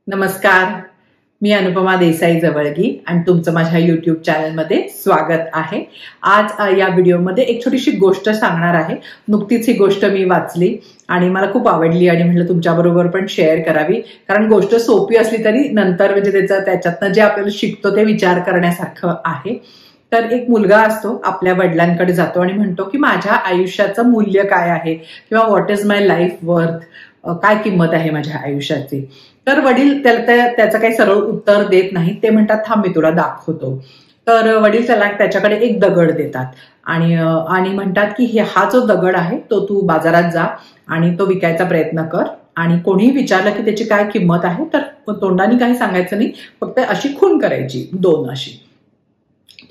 नमस्कार, मी अनुपमा देसाई जवळगी आणि तुमचं माझ्या यूट्यूब चॅनलमध्ये स्वागत आहे। आज या व्हिडिओमध्ये एक छोटीशी गोष्ट सांगणार आहे। नुकतीच ही गोष्ट मी वाचली आणि मला खूप आवडली आणि म्हटलं तुमच्याबरोबर पण शेअर करावी, कारण गोष्ट सोपी असली तरी नंतर म्हणजे त्याच्यातनं जे आपल्याला शिकतो ते विचार करण्यासारखं आहे। तर एक मुलगा असतो, आपल्या वडिलांकडे जातो आणि म्हणतो की माझ्या आयुष्याचं मूल्य काय आहे किंवा what is my life worth, काय किंमत आहे माझ्या आयुष्याची। तर वडील त्याचं काही सरळ उत्तर देत नाही, ते म्हणतात थांब मी तुला दाखवतो। तर वडील त्याच्याकडे एक दगड देतात आणि म्हणतात की हा जो दगड आहे तो तू बाजारात जा आणि तो विकायचा प्रयत्न कर, आणि कोणीही विचारलं की त्याची काय किंमत आहे तर तोंडाने काही सांगायचं नाही, फक्त अशी खून करायची 2 अशी।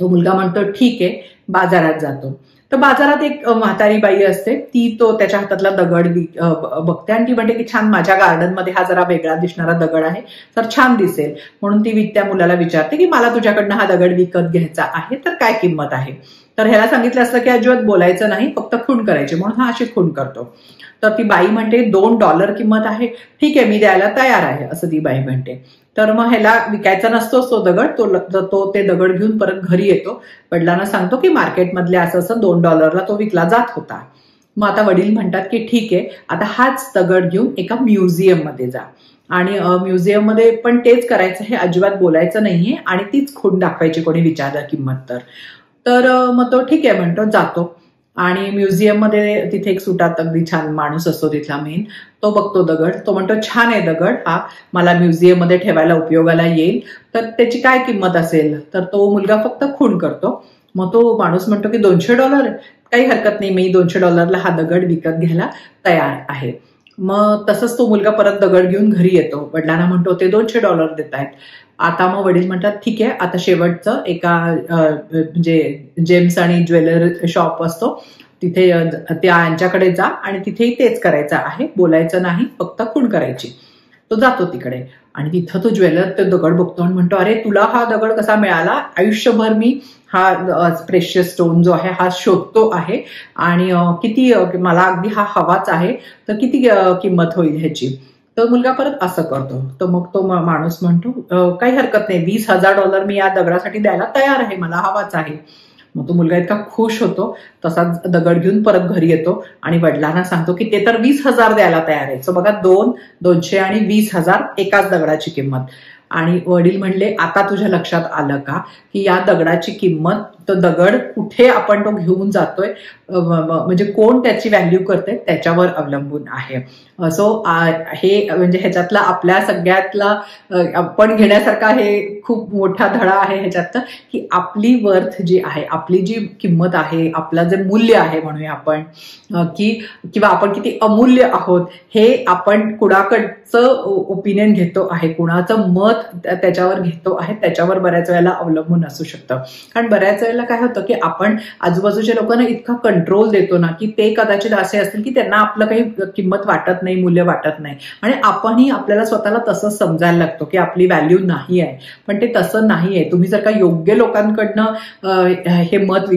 तो मुलगा म्हणतो ठीक आहे, बाजारात जातो। तर बाजारात एक म्हातारी बाई असते, ती त्याच्या हातातला दगड बघते आणि ती म्हणते की छान, माझ्या गार्डन मध्ये हा जरा वेगळा दिसणारा दगड आहे, तर छान दिसेल, म्हणून ती त्या मुलाला विचारते की मला तुझ्याकडनं हा दगड विकत घ्यायचा आहे, तर काय किंमत आहे। तर ह्याला सांगितलं असतं की अजिबात बोलायचं नाही, फक्त खून करायची, म्हणून हा अशी खून करतो। तर ती बाई म्हणते $2 किंमत आहे, ठीक आहे मी द्यायला तयार आहे, असं ती बाई म्हणते। तर मग ह्याला विकायचा नसतोच तो दगड, तो ते दगड घेऊन परत घरी येतो, वडिलांना सांगतो की मार्केटमधले असं $2ला तो विकला जात होता। मग आता वडील म्हणतात की ठीक आहे, आता हाच दगड घेऊन एका म्युझियम मध्ये जा आणि म्युझियम मध्ये पण तेच करायचं, हे अजिबात बोलायचं नाहीये आणि तीच खूण दाखवायची कोणी विचारलं किंमत तर मग तो ठीक आहे म्हणतो, जातो आणि म्युझियम मध्ये तिथे एक सुटात अगदी छान माणूस असतो तिथला मेन, तो बघतो दगड, तो म्हणतो छान आहे दगड, हा मला म्युझियम मध्ये ठेवायला उपयोगाला येईल, तर त्याची काय किंमत असेल। तर तो मुलगा फक्त खूण करतो। मग तो माणूस म्हणतो की $200, काही हरकत नाही, मी $200ला हा दगड विकत घ्यायला तयार आहे। मग तसंच तो मुलगा परत दगड घेऊन घरी येतो, वडिलांना म्हणतो ते $200 देत आहेत। आता मग वडील म्हणतात ठीक आहे, आता शेवटचं एका म्हणजे जेम्स आणि ज्वेलर शॉप असतो तिथे यांच्याकडे जा आणि तिथेही तेच करायचं आहे, बोलायचं नाही, फक्त खूण करायची। तो जातो तिकडे आणि तिथं तो ज्वेलर ते दगड बघतो आणि म्हणतो अरे तुला हा दगड कसा मिळाला, आयुष्यभर मी हा प्रेशियस स्टोन जो आहे हा शोधतो आहे आणि किती मला अगदी हा हवाच आहे, तर किती किंमत होईल ह्याची। तर मुलगा परत असं करतो, तर मग तो माणूस म्हणतो काही हरकत नाही, $20,000 मी या दगडासाठी द्यायला तयार आहे, मला हवाच आहे। मग तो मुलगा इतका खुश होतो, तसाच दगड घेऊन परत घरी येतो आणि वडिलांना सांगतो की ते तर 20,000 द्यायला तयार आहे। सो बघा, 2, 200 आणि 20,000 एकाच दगडाची किंमत। आणि वडील म्हणले आता तुझ्या लक्षात आलं का की या दगडाची किंमत, तो दगड कुठे आपण तो घेऊन जातोय, म्हणजे कोण त्याची व्हॅल्यू करते त्याच्यावर अवलंबून आहे। सो हे म्हणजे ह्याच्यातला आपल्या सगळ्यातला आपण घेण्यासारखा हे खूप मोठा धडा आहे ह्याच्यात, की आपली वर्थ जी आहे, आपली जी किंमत आहे, आपलं जे मूल्य आहे म्हणूया आपण, किंवा आपण किती अमूल्य आहोत, हे आपण कुणाकडचं ओपिनियन घेतो आहे, कुणाचं मत त्याच्यावर घेतो आहे, त्याच्यावर बऱ्याच वेळेला अवलंबून असू शकतं। कारण बऱ्याच वेळेला काय होतं की आपण आजूबाजूच्या लोकांना इतका कंट्रोल देतो ना की ते कदाचित असे असतील की त्यांना आपलं काही किंमत वाटत नाही, मूल्य वाटत नाही, आणि आपणही आपल्याला स्वतःला तसं समजायला लागतो की आपली व्हॅल्यू नाही आहे, पण ते तसं नाही आहे। तुम्ही जर का योग्य लोकांकडनं हे मत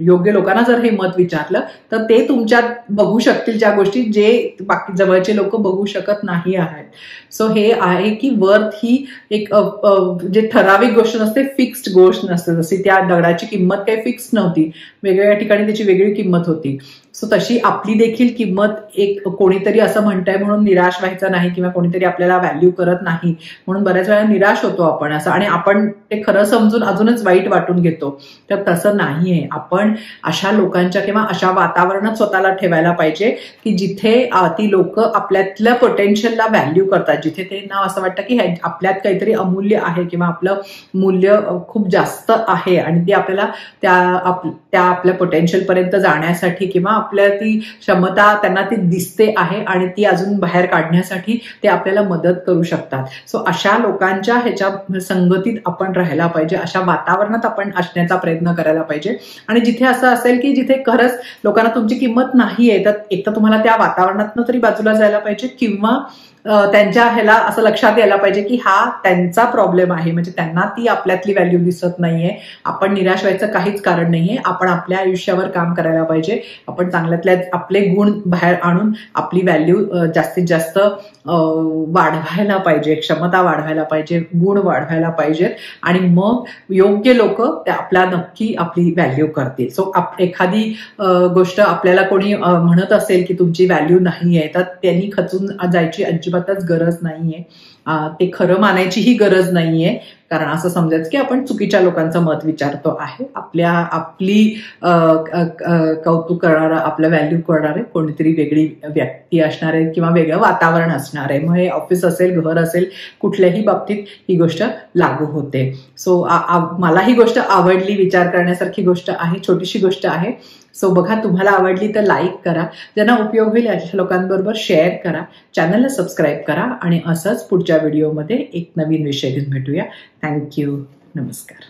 योग्य लोकांना जर हे मत विचारलं तर ते तुमच्यात बघू शकतील ज्या गोष्टी जे बाकी जवळचे लोक बघू शकत नाही आहेत। सो हे आहे की वर्थ ही एक जे ठराविक गोष्ट नसते, फिक्स्ड गोष्ट नसते। जशी त्या दगडाची किंमत काही फिक्स नव्हती, वेगवेगळ्या ठिकाणी त्याची वेगळी किंमत होती। सो तशी आपली देखील किंमत, एक कोणीतरी असं म्हणताय म्हणून निराश व्हायचं नाही, किंवा कोणीतरी आपल्याला व्हॅल्यू करत नाही म्हणून बऱ्याच वेळा निराश होतो आपण असं, आणि आपण ते खरं समजून अजूनच वाईट वाटून घेतो। तर तसं नाहीये, आपण अशा लोकांच्या किंवा अशा वातावरणात स्वतःला ठेवायला पाहिजे की जिथे ती लोक आपल्यातल्या पोटेन्शियलला व्हॅल्यू करतात, जिथे त्यांना असं वाटतं की आपल्यात काहीतरी अमूल्य आहे किंवा आपलं मूल्य खूप जास्त आहे आणि ते आपल्याला त्या आपल्या पोटेन्शियल पर्यंत जाण्यासाठी किंवा आपल्या ती क्षमता त्यांना ती दिसते आहे आणि ती अजून बाहेर काढण्यासाठी ते आपल्याला मदत करू शकतात। सो अशा लोकांच्या ह्याच्या संगतीत आपण राहायला पाहिजे, अशा वातावरणात आपण असण्याचा प्रयत्न करायला पाहिजे। आणि जिथे असं असेल की जिथे खरंच लोकांना तुमची किंमत नाहीये, तर एक तर तुम्हाला त्या वातावरणातनं तरी बाजूला जायला पाहिजे, किंवा त्यांच्या ह्याला असं लक्षात यायला पाहिजे की हा त्यांचा प्रॉब्लेम आहे, म्हणजे त्यांना ती आपल्यातली व्हॅल्यू दिसत नाहीये। आपण निराश व्हायचं काहीच कारण नाहीये, आपण आपल्या आयुष्यावर काम करायला पाहिजे, आपण चांगल्यातल्या आपले गुण बाहेर आणून आपली व्हॅल्यू जास्तीत जास्त वाढवायला पाहिजे, क्षमता वाढवायला पाहिजे, गुण वाढवायला पाहिजेत आणि मग योग्य लोक आपला नक्की आपली व्हॅल्यू करतील. सो एखादी गोष्ट आपल्याला कोणी म्हणत असेल की तुमची व्हॅल्यू नाहीये तर त्यांनी खचून जायची अजिबातच गरज नाहीये. ते खरं मानायचीही गरज नाहीये, कारण असं समजायचं की आपण चुकीच्या लोकांचं मत विचारतो आहे. आपली कौतुक करणारं, आपलं व्हॅल्यू करणारे कोणीतरी वेगळी व्यक्ती असणार आहे किंवा वेगळं वातावरण असणार आहे. मग हे ऑफिस असेल, घर असेल, कुठल्याही बाबतीत ही गोष्ट लागू होते. सो मला ही गोष्ट आवडली, विचार करण्यासारखी गोष्ट आहे, छोटीशी गोष्ट आहे. सो बघा, तुम्हाला आवडली तर लाईक करा, ज्यांना उपयोग होईल अशा लोकांबरोबर शेअर करा, चॅनलला सबस्क्राईब करा आणि असंच पुढच्या व्हिडिओमध्ये एक नवीन विषय घेऊन भेटूया. थँक्यू. नमस्कार.